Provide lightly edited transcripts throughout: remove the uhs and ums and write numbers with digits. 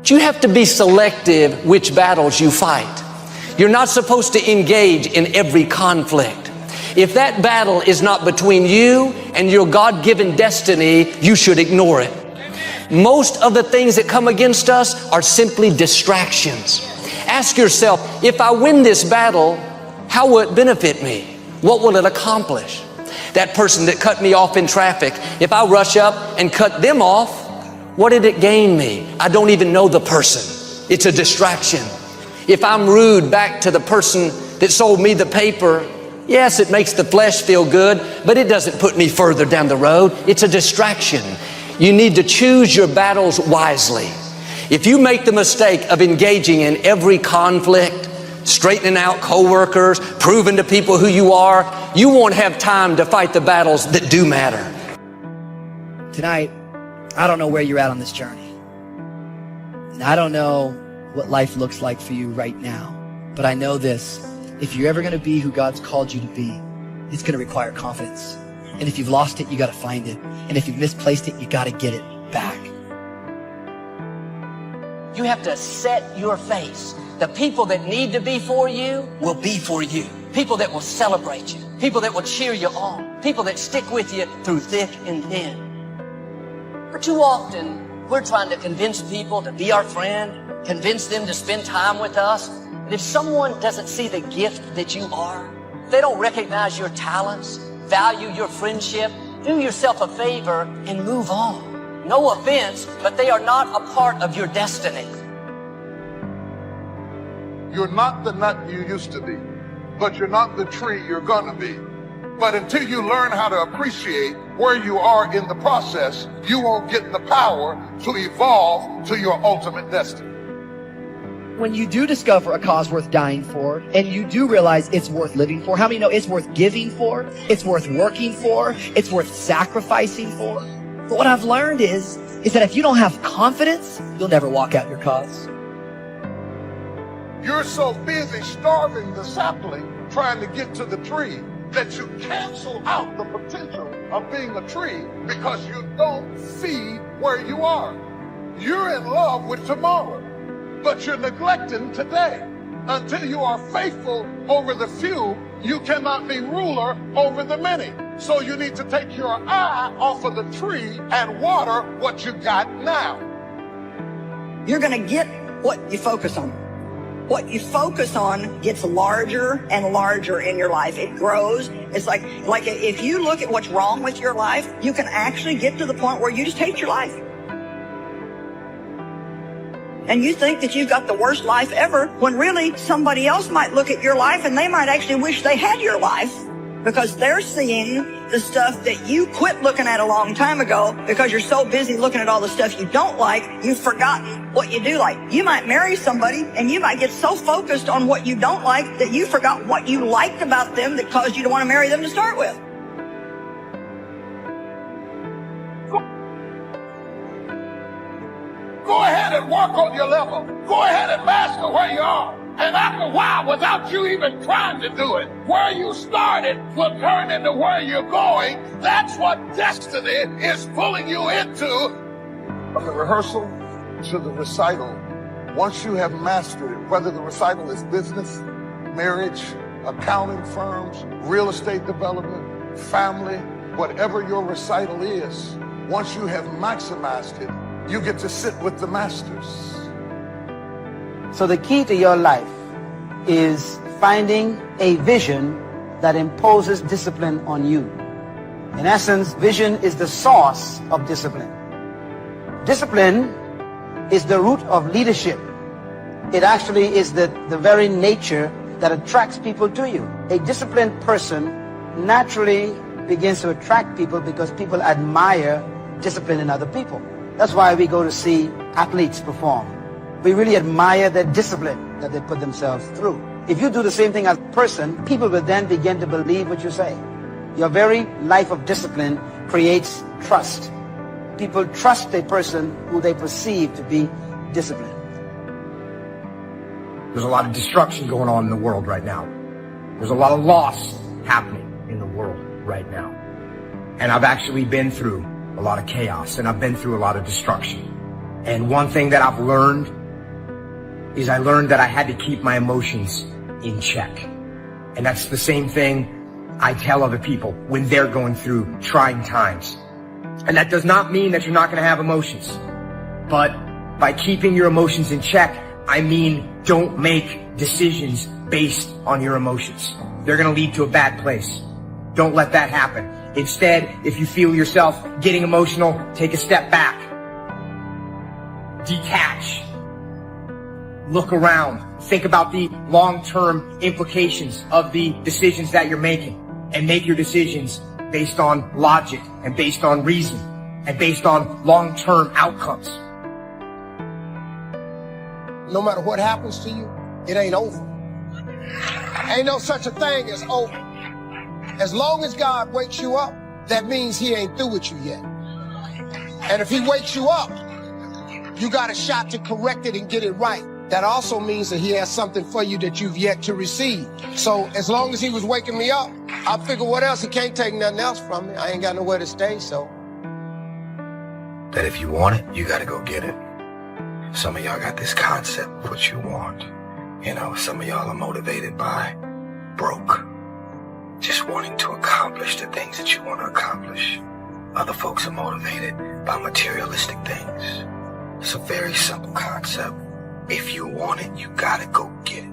You have to be selective which battles you fight. You're not supposed to engage in every conflict. If that battle is not between you and your God-given destiny, you should ignore it. Most of the things that come against us are simply distractions. Ask yourself, if I win this battle, how will it benefit me? What will it accomplish? That person that cut me off in traffic, if I rush up and cut them off, what did it gain me? I don't even know the person. It's a distraction. If I'm rude back to the person that sold me the paper, yes, it makes the flesh feel good, but it doesn't put me further down the road. It's a distraction. You need to choose your battles wisely. If you make the mistake of engaging in every conflict, straightening out coworkers, proving to people who you are, you won't have time to fight the battles that do matter. Tonight, I don't know where you're at on this journey. And I don't know what life looks like for you right now. But I know this. If you're ever going to be who God's called you to be, it's going to require confidence. And if you've lost it, you got to find it. And if you've misplaced it, you got to get it back. You have to set your face. The people that need to be for you will be for you. People that will celebrate you. People that will cheer you on. People that stick with you through thick and thin. For too often, we're trying to convince people to be our friend, convince them to spend time with us. And if someone doesn't see the gift that you are, if they don't recognize your talents, value your friendship, do yourself a favor and move on. No offense, but they are not a part of your destiny. You're not the nut you used to be, but you're not the tree you're gonna be. But until you learn how to appreciate where you are in the process, you won't get the power to evolve to your ultimate destiny. When you do discover a cause worth dying for, and you do realize it's worth living for, how many know it's worth giving for, it's worth working for, it's worth sacrificing for? But what I've learned is that if you don't have confidence, you'll never walk out your cause. You're so busy starving the sapling trying to get to the tree that you cancel out the potential of being a tree because you don't see where you are. You're in love with tomorrow, but you're neglecting today. Until you are faithful over the few, you cannot be ruler over the many. So you need to take your eye off of the tree and water what you got now. You're going to get what you focus on. What you focus on gets larger and larger in your life. It grows. It's like if you look at what's wrong with your life, you can actually get to the point where you just hate your life. And you think that you've got the worst life ever, when really somebody else might look at your life and they might actually wish they had your life, because they're seeing the stuff that you quit looking at a long time ago because you're so busy looking at all the stuff you don't like, you've forgotten what you do like. You might marry somebody and you might get so focused on what you don't like that you forgot what you liked about them that caused you to want to marry them to start with. Go ahead and work on your level. Go ahead and master where you are. And after a while, without you even trying to do it, where you started will turn into where you're going. That's what destiny is pulling you into. From the rehearsal to the recital, once you have mastered it, whether the recital is business, marriage, accounting firms, real estate development, family, whatever your recital is, once you have maximized it, you get to sit with the masters. So the key to your life is finding a vision that imposes discipline on you. In essence, vision is the source of discipline. Discipline is the root of leadership. It actually is the very nature that attracts people to you. A disciplined person naturally begins to attract people because people admire discipline in other people. That's why we go to see athletes perform. We really admire their discipline that they put themselves through. If you do the same thing as a person, people will then begin to believe what you say. Your very life of discipline creates trust. People trust a person who they perceive to be disciplined. There's a lot of destruction going on in the world right now. There's a lot of loss happening in the world right now. And I've actually been through a lot of chaos, and I've been through a lot of destruction. And one thing that I've learned is I learned that I had to keep my emotions in check. And that's the same thing I tell other people when they're going through trying times. And that does not mean that you're not going to have emotions. But by keeping your emotions in check, I mean don't make decisions based on your emotions. They're going to lead to a bad place. Don't let that happen. Instead, if you feel yourself getting emotional, take a step back. Detach. Look around. Think about the long-term implications of the decisions that you're making. And make your decisions based on logic and based on reason and based on long-term outcomes. No matter what happens to you, it ain't over. Ain't no such a thing as over. As long as God wakes you up, that means he ain't through with you yet. And if he wakes you up, you got a shot to correct it and get it right. That also means that he has something for you that you've yet to receive. So as long as he was waking me up, I figure what else? He can't take nothing else from me. I ain't got nowhere to stay, so. That if you want it, you gotta go get it. Some of y'all got this concept of what you want. You know, some of y'all are motivated by broke. Just wanting to accomplish the things that you want to accomplish. Other folks are motivated by materialistic things. It's a very simple concept. If you want it, you gotta go get it.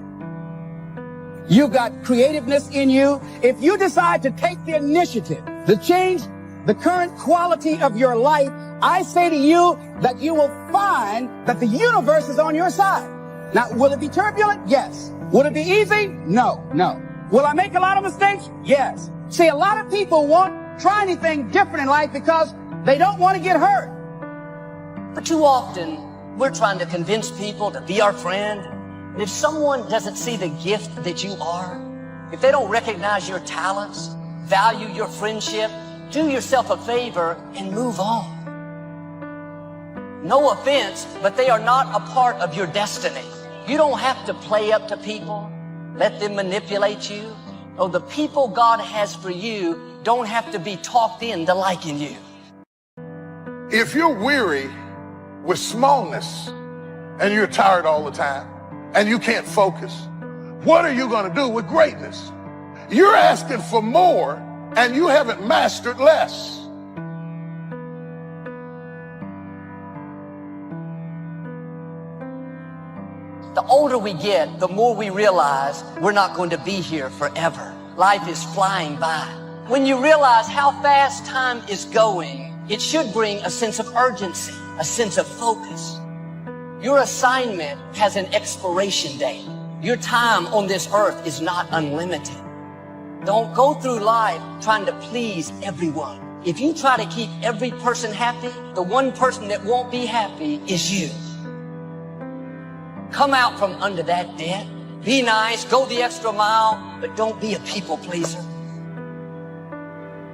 You've got creativeness in you. If you decide to take the initiative to change the current quality of your life, I say to you that you will find that the universe is on your side. Now, will it be turbulent? Yes. Will it be easy? No. Will I make a lot of mistakes? Yes. See, a lot of people won't try anything different in life because they don't want to get hurt. But too often, we're trying to convince people to be our friend. And if someone doesn't see the gift that you are, if they don't recognize your talents, value your friendship, do yourself a favor and move on. No offense, but they are not a part of your destiny. You don't have to play up to people, let them manipulate you. No, the people God has for you don't have to be talked into liking you. If you're weary with smallness and you're tired all the time and you can't focus, what are you going to do with greatness? You're asking for more and you haven't mastered less. The older we get, the more we realize we're not going to be here forever. Life is flying by. When you realize how fast time is going, it should bring a sense of urgency, a sense of focus. Your assignment has an expiration date. Your time on this earth is not unlimited. Don't go through life trying to please everyone. If you try to keep every person happy, the one person that won't be happy is you. Come out from under that debt. Be nice, go the extra mile, but don't be a people pleaser.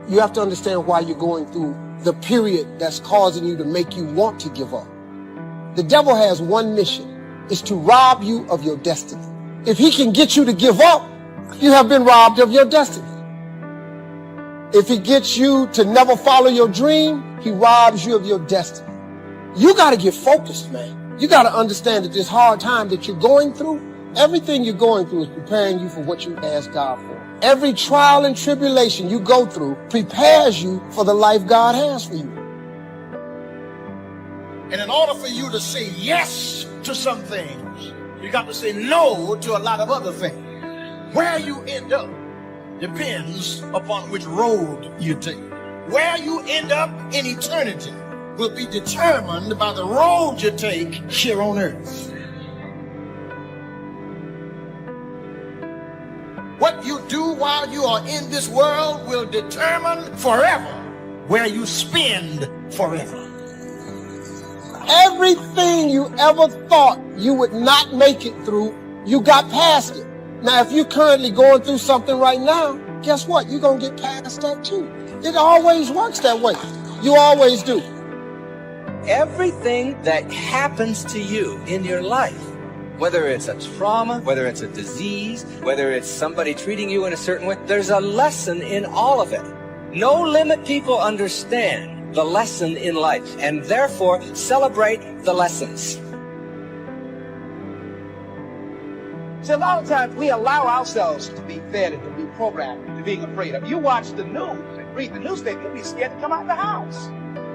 You have to understand why you're going through the period that's causing you to make you want to give up. The devil has one mission, is to rob you of your destiny. If he can get you to give up, you have been robbed of your destiny. If he gets you to never follow your dream, he robs you of your destiny. You got to get focused, man. You got to understand that this hard time that you're going through, everything you're going through is preparing you for what you ask God for. Every trial and tribulation you go through prepares you for the life God has for you. And in order for you to say yes to some things, you got to say no to a lot of other things. Where you end up depends upon which road you take. Where you end up in eternity will be determined by the road you take here on earth. What you do while you are in this world will determine forever where you spend forever. Everything you ever thought you would not make it through, you got past it. Now, if you're currently going through something right now, guess what? You're going to get past that too. It always works that way. You always do. Everything that happens to you in your life, whether it's a trauma, whether it's a disease, whether it's somebody treating you in a certain way, there's a lesson in all of it. No limit people understand the lesson in life, and therefore celebrate the lessons. See, a lot of times we allow ourselves to be fed and to be programmed into being afraid. If you watch the news and read the newspaper, you'll be scared to come out of the house.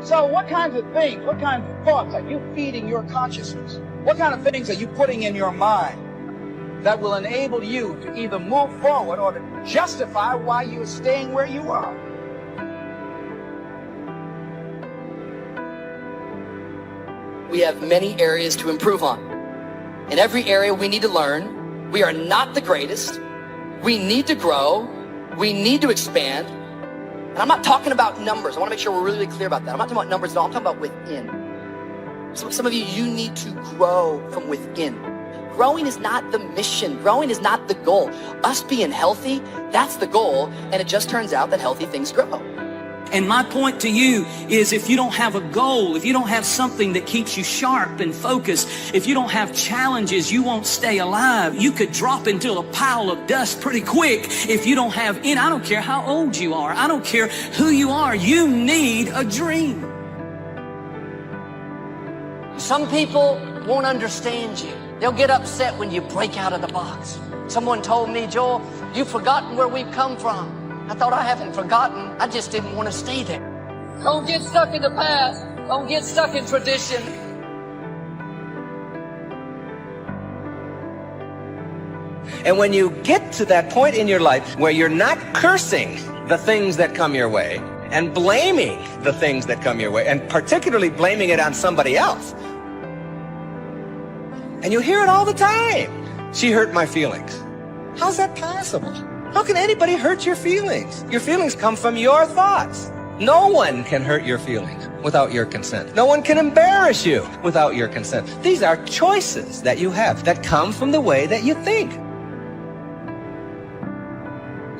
So what kinds of things, what kinds of thoughts are you feeding your consciousness? What kind of things are you putting in your mind that will enable you to either move forward or to justify why you're staying where you are? We have many areas to improve on. In every area we need to learn. We are not the greatest. We need to grow. We need to expand. And I'm not talking about numbers. I want to make sure we're really clear about that. I'm not talking about numbers at all. I'm talking about within. Some of you need to grow from within. Growing is not the mission. Growing is not the goal. Us being healthy, that's the goal. And it just turns out that healthy things grow. And my point to you is, if you don't have a goal, if you don't have something that keeps you sharp and focused, if you don't have challenges, you won't stay alive. You could drop into a pile of dust pretty quick if you don't have I don't care how old you are. I don't care who you are. You need a dream. Some people won't understand you. They'll get upset when you break out of the box. Someone told me, Joel, you've forgotten where we've come from. I thought, I haven't forgotten. I just didn't want to stay there. Don't get stuck in the past. Don't get stuck in tradition. And when you get to that point in your life where you're not cursing the things that come your way and blaming the things that come your way, and particularly blaming it on somebody else, and you hear it all the time. She hurt my feelings. How's that possible? How can anybody hurt your feelings? Your feelings come from your thoughts. No one can hurt your feelings without your consent. No one can embarrass you without your consent. These are choices that you have that come from the way that you think.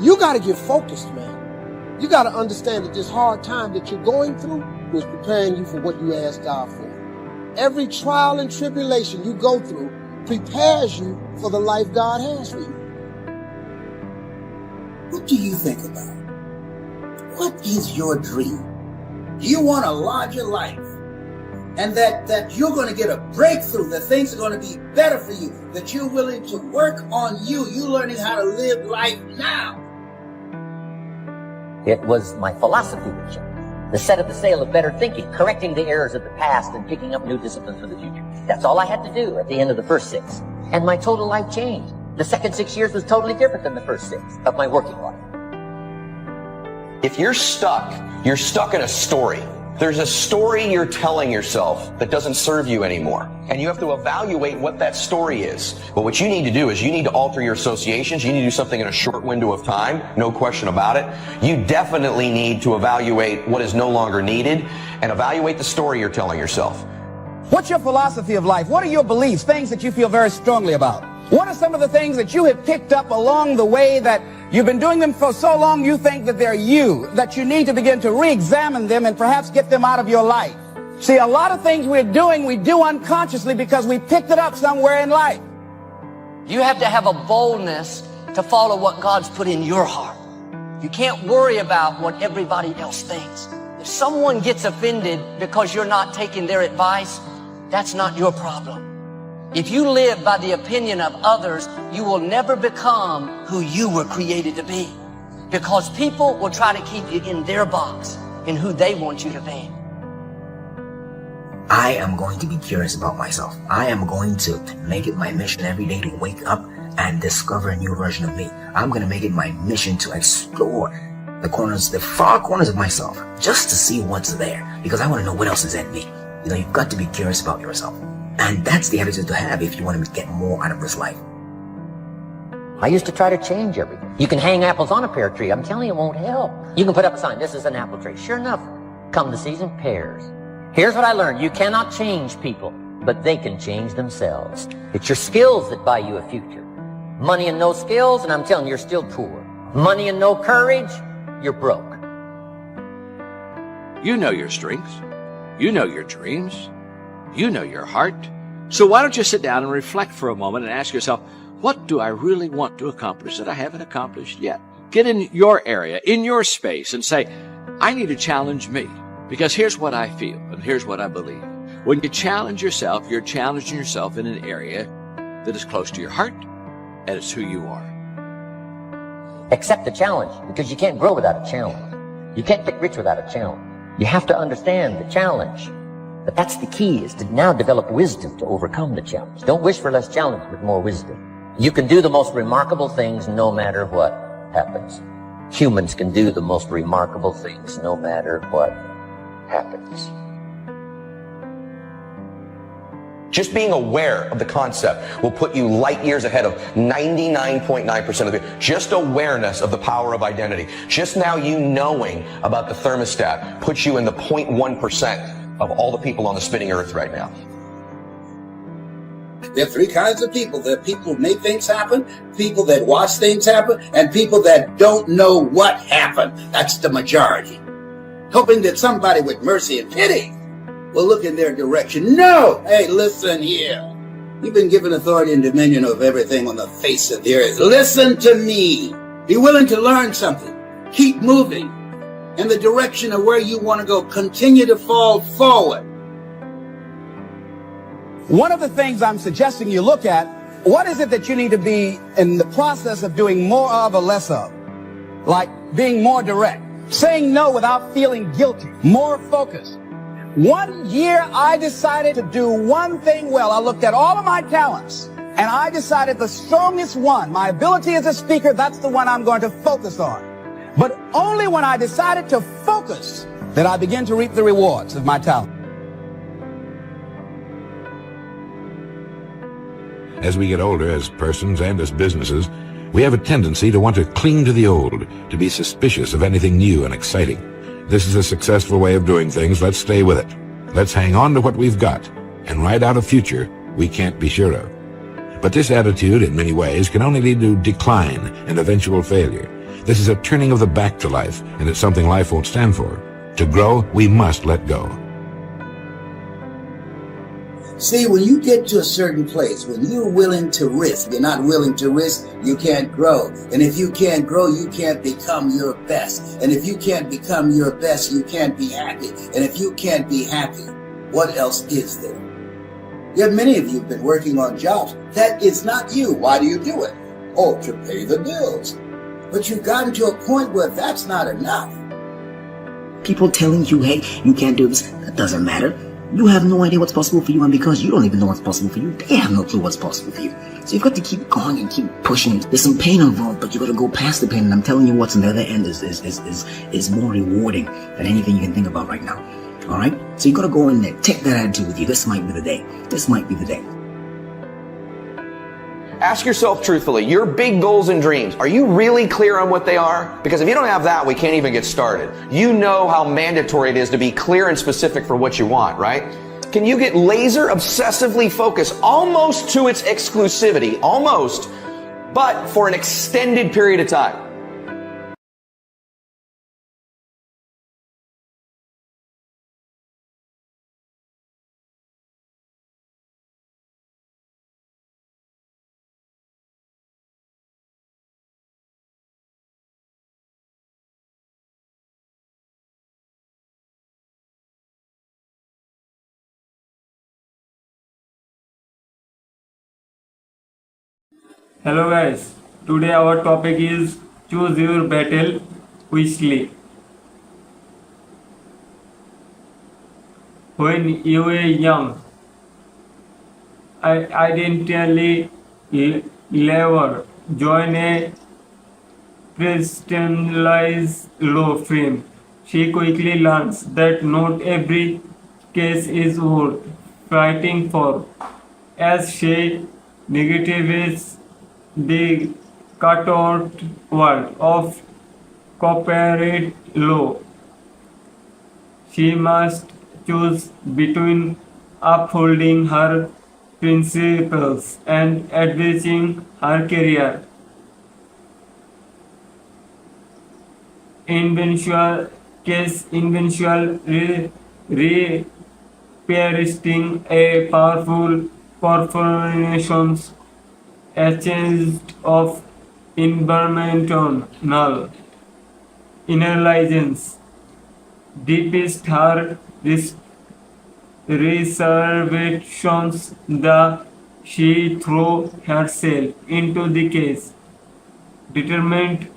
You got to get focused, man. You got to understand that this hard time that you're going through was preparing you for what you asked God for. Every trial and tribulation you go through prepares you for the life God has for you. What do you think about? What is your dream? Do you want a larger life? And that you're going to get a breakthrough, that things are going to be better for you, that you're willing to work on you learning how to live life now? It was my philosophy that changed. The set of the sail of better thinking, correcting the errors of the past and picking up new disciplines for the future. That's all I had to do at the end of the first 6. And my total life changed. The second 6 years was totally different than the first 6 of my working life. If you're stuck in a story. There's a story you're telling yourself that doesn't serve you anymore. And you have to evaluate what that story is. But what you need to do is you need to alter your associations. You need to do something in a short window of time. No question about it. You definitely need to evaluate what is no longer needed and evaluate the story you're telling yourself. What's your philosophy of life? What are your beliefs, things that you feel very strongly about? What are some of the things that you have picked up along the way that you've been doing them for so long you think that they're you, that you need to begin to re-examine them and perhaps get them out of your life? See, a lot of things we're doing, we do unconsciously because we picked it up somewhere in life. You have to have a boldness to follow what God's put in your heart. You can't worry about what everybody else thinks. If someone gets offended because you're not taking their advice, that's not your problem. If you live by the opinion of others, you will never become who you were created to be, because people will try to keep you in their box, in who they want you to be. I am going to be curious about myself. I am going to make it my mission every day to wake up and discover a new version of me. I'm going to make it my mission to explore the far corners of myself, just to see what's there, because I want to know what else is in me. You know, you've got to be curious about yourself. And that's the attitude to have if you want to get more out of this life. I used to try to change everything. You can hang apples on a pear tree. I'm telling you, it won't help. You can put up a sign, this is an apple tree. Sure enough, come the season, pears. Here's what I learned. You cannot change people, but they can change themselves. It's your skills that buy you a future. Money and no skills, and I'm telling you, you're still poor. Money and no courage, you're broke. You know your strengths. You know your dreams. You know your heart. So why don't you sit down and reflect for a moment and ask yourself, what do I really want to accomplish that I haven't accomplished yet? Get in your area, in your space, and say, I need to challenge me, Because here's what I feel, and here's what I believe. When you challenge yourself, you're challenging yourself in an area that is close to your heart, and it's who you are. Accept the challenge, because you can't grow without a challenge. You can't get rich without a challenge. You have to understand the challenge. But that's the key, is to now develop wisdom to overcome the challenge. Don't wish for less challenge, but more wisdom. You can do the most remarkable things no matter what happens. Humans can do the most remarkable things no matter what happens. Just being aware of the concept will put you light years ahead of 99.9% of the people. Just awareness of the power of identity. Just now you knowing about the thermostat puts you in the 0.1% of all the people on the spinning earth right now. There are three kinds of people. There are people who make things happen, people that watch things happen, and people that don't know what happened. That's the majority. Hoping that somebody with mercy and pity will look in their direction. No! Hey, listen here. You've been given authority and dominion over everything on the face of the earth. Listen to me. Be willing to learn something. Keep moving in the direction of where you want to go. Continue to fall forward. One of the things I'm suggesting you look at, what is it that you need to be in the process of doing more of or less of? Like being more direct, saying no without feeling guilty, more focused. 1 year I decided to do one thing well. I looked at all of my talents and I decided the strongest one, my ability as a speaker, that's the one I'm going to focus on. But only when I decided to focus did I begin to reap the rewards of my talent. As we get older, as persons and as businesses, we have a tendency to want to cling to the old, to be suspicious of anything new and exciting. This is a successful way of doing things. Let's stay with it. Let's hang on to what we've got and ride out a future we can't be sure of. But this attitude, in many ways, can only lead to decline and eventual failure. This is a turning of the back to life, and it's something life won't stand for. To grow, we must let go. See, when you get to a certain place, when you're willing to risk, you're not willing to risk, you can't grow. And if you can't grow, you can't become your best. And if you can't become your best, you can't be happy. And if you can't be happy, what else is there? Yet many of you have been working on jobs. That is not you. Why do you do it? Oh, to pay the bills. But you've gotten to a point where that's not enough. People telling you, hey, you can't do this, that doesn't matter. You have no idea what's possible for you, and because you don't even know what's possible for you, they have no clue what's possible for you. So you've got to keep going and keep pushing. There's some pain involved, but you got to go past the pain, and I'm telling you what's on the other end is more rewarding than anything you can think about right now. All right? So you got to go in there. Take that attitude with you. This might be the day. This might be the day. Ask yourself truthfully, your big goals and dreams, are you really clear on what they are? Because if you don't have that, we can't even get started. You know how mandatory it is to be clear and specific for what you want, right? Can you get laser obsessively focused almost to its exclusivity, almost, but for an extended period of time? Hello guys, today our topic is choose your battle wisely. When you were young, I accidentally lever join a personalized law firm. She quickly learns that not every case is worth fighting for, as she negatives the cutthroat world of corporate law. She must choose between upholding her principles and advancing her career. Eventual representing a powerful corporations accused of environmental intelligence deepest her reservations, she threw herself into the case, determined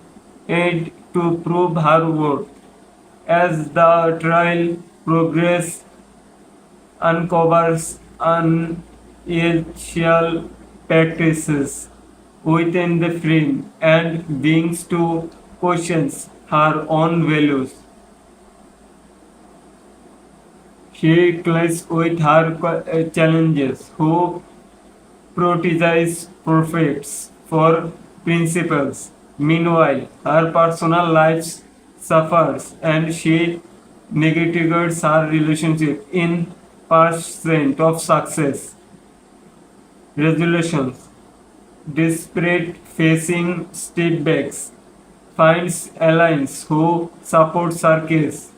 to prove her worth. As the trial progresses, uncovers unethical practices within the firm and begins to question her own values. She clashes with her challenges, who prioritize profits for principles. Meanwhile, her personal life suffers and she neglects her relationship in pursuit of success. Resolutions. Despite facing setbacks, finds allies who support her case.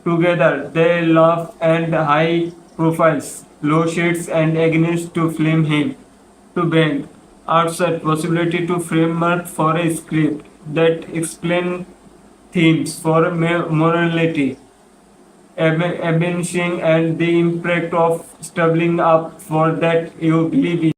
Together, they laugh and high profiles, lawsuits and against to flame him to bend outside possibility to framework for a script that explain themes for morality, abanishing and the impact of stumbling up for that you believe in.